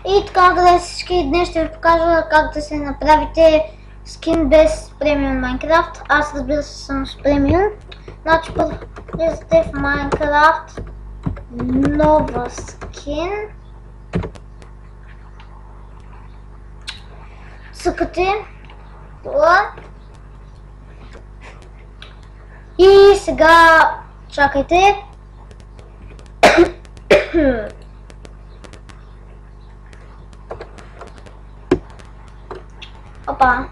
И така, къде всички, днес ще ви покажа как да се направите скин без премиум Майнкрафт. Аз разбира се съм с премиум. Значи първо влизате в Майнкрафт, нова скин. Цъкате това. И сега чакайте. Опа,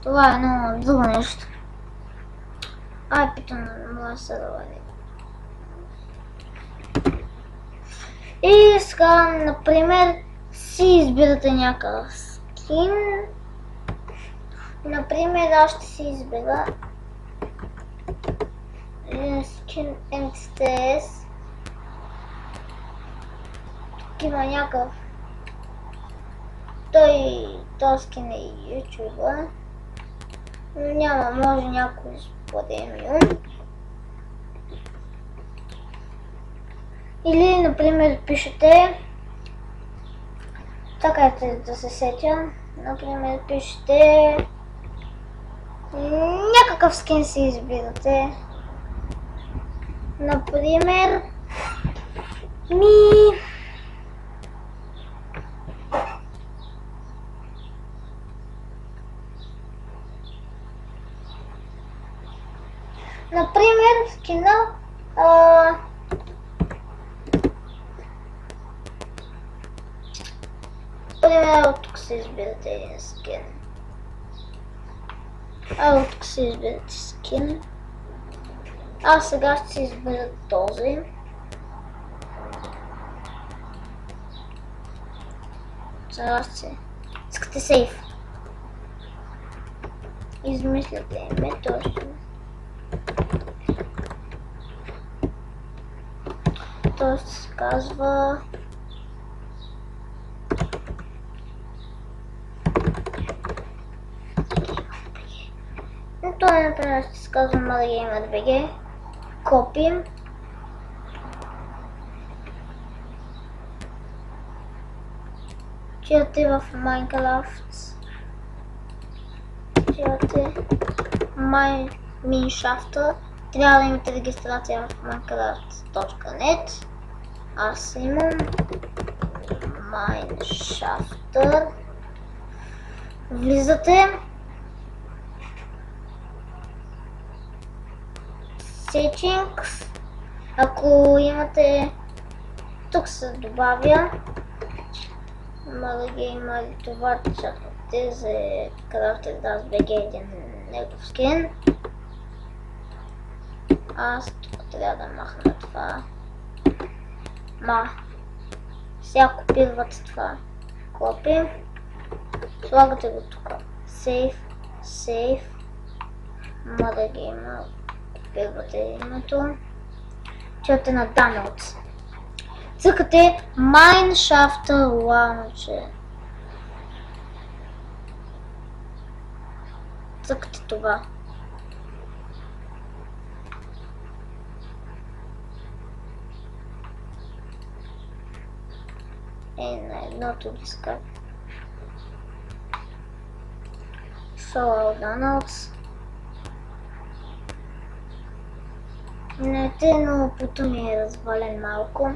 това е едно друго нещо. Питам да се довади. И сега, например, си избирате някакъв скин. Например, аз ще си избера скин MTS. Тук има някакъв. Той скин е ютубър. Но няма, може някой с премиум. Или, например, пишете. Чакайте да се сетя. Например, пишете някакъв скин си избирате. Например, скина примерно тук се избирате един скин. Тук се избирате скин. Аз сега ще си избера този. Сега ще искате сейф. Измисляте име точно. Той се казва той например ще се казва MadaGamer.bg. Копим. Отивате в Minecraft. Отивате Mineshaft. Трябва да имате регистрация в Minecraft.net. Аз имам Mineshaft. Влизате. Settings. Ако имате, тук се добавя MadaGamer, това чакате за Crafter.bg един негов скин. Аз тук трябва да махна това. Сега копирвате това. Копи. Слагате го тук. Save. MadaGamer. Копирвате името. Чувате на Downloads. Цъкате Mineshaft Launcher. Цъкате това. На едното диска. Show Downloads. Но путо ми е развален малко.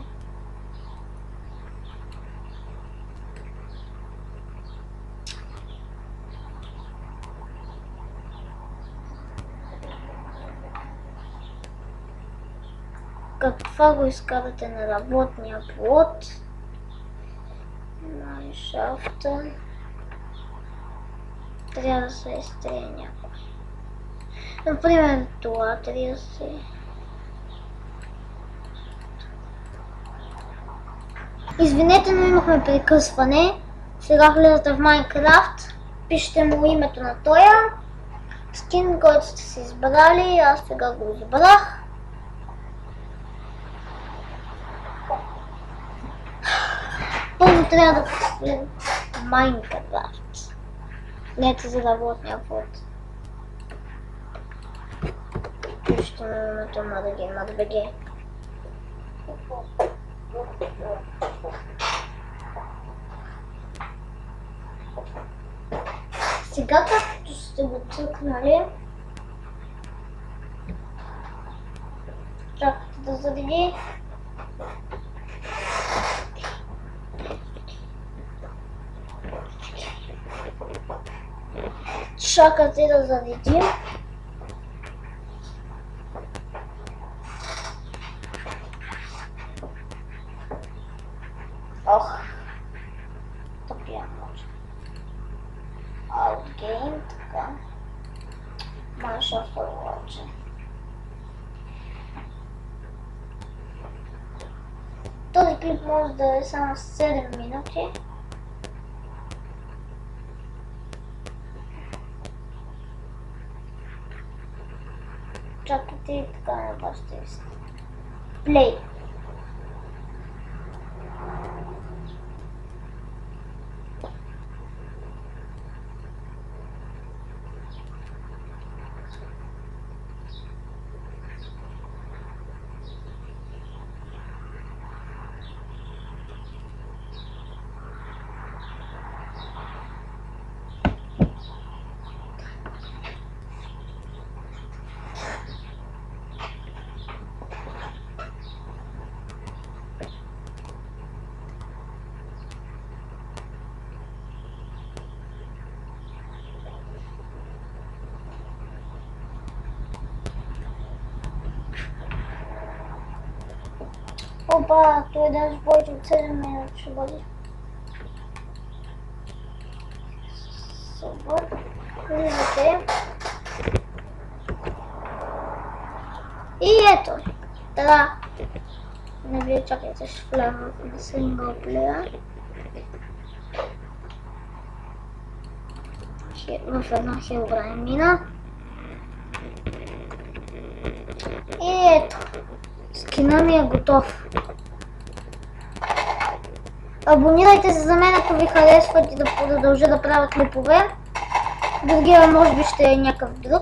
Какво го изкарате на работния плод? Mineshaft. Трябва да се изтрие някой. Например, това трябва да се... Извинете, но имахме прекъсване. Сега влизате в Minecraft. Пишете му името на тоя скин, който сте си избрали. Аз сега го избрах. Първо трябва да влизам в Minecraft. Нето за работния плод. Пишете му името MadaGamer.bg. Сега както сте го цъкнали, чакайте да зареди. Чакате да зареди. Ох, тъпия може. Outgame, така. Майшафър лоджа. Този клип може да е само 7 минути. Чакайте и така на вашите листи. Play. Опа, той даже повече от 7 минути ще бъде. Супер. Виждате. И ето. Така. Не вие чакайте, ще вляза в синглплеер. В една Herobrine мина. И ето. Скина ми е готов. Абонирайте се за мен, ако ви харесват и да продължа да правя клипове. Другия може би ще е някакъв друг.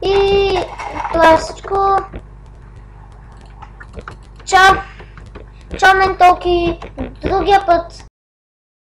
И това е всичко. Чао! Чао, ментолки! Другия път